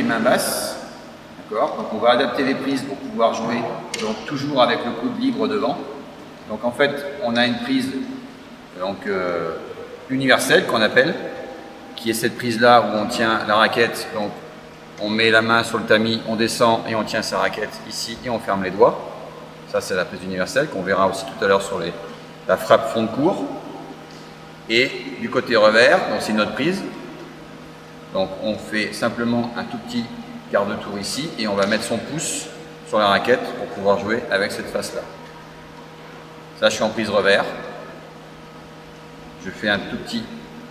mains basses. D'accord. Donc on va adapter les prises pour pouvoir jouer donc, toujours avec le coude libre devant. Donc en fait, on a une prise donc, universelle qu'on appelle, qui est cette prise-là où on tient la raquette. Donc on met la main sur le tamis, on descend et on tient sa raquette ici et on ferme les doigts. Ça, c'est la prise universelle qu'on verra aussi tout à l'heure sur la frappe fond de cours. Et du côté revers, donc c'est une autre prise. Donc on fait simplement un tout petit quart de tour ici et on va mettre son pouce sur la raquette pour pouvoir jouer avec cette face-là. Ça, je suis en prise revers. Je fais un tout petit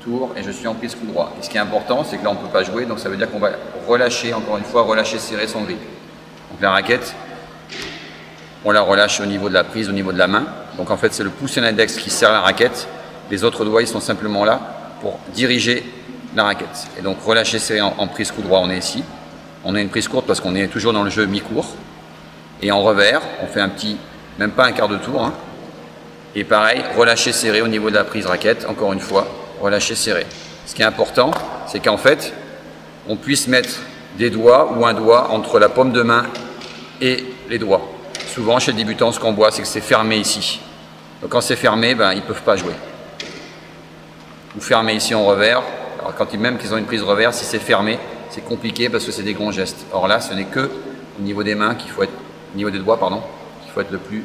tour et je suis en prise coup droit. Et ce qui est important, c'est que là, on ne peut pas jouer, donc ça veut dire qu'on va relâcher, encore une fois, relâcher serré son grip. Donc la raquette, on la relâche au niveau de la prise, au niveau de la main. Donc en fait, c'est le pouce et l'index qui serrent la raquette. Les autres doigts, ils sont simplement là pour diriger la raquette. Et donc relâcher serré en prise coup droit, on est ici. On a une prise courte parce qu'on est toujours dans le jeu mi-court. Et en revers, on fait un petit, même pas un quart de tour. Hein. Et pareil, relâcher serré au niveau de la prise raquette, encore une fois, relâcher serré. Ce qui est important, c'est qu'en fait, on puisse mettre des doigts ou un doigt entre la paume de main et les doigts. Souvent, chez le débutant, ce qu'on voit, c'est que c'est fermé ici. Donc quand c'est fermé, ben, ils ne peuvent pas jouer. Ou fermé ici en revers. Alors quand même qu'ils ont une prise revers, si c'est fermé, c'est compliqué parce que c'est des grands gestes. Or là, ce n'est que au niveau des mains qu'il faut être, au niveau des doigts, pardon, qu'il faut être le plus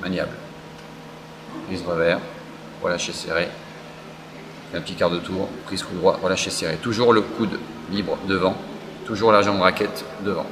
maniable. Prise revers, relâcher serré, un petit quart de tour, prise coup droit, relâcher serré. Toujours le coude libre devant, toujours la jambe raquette devant.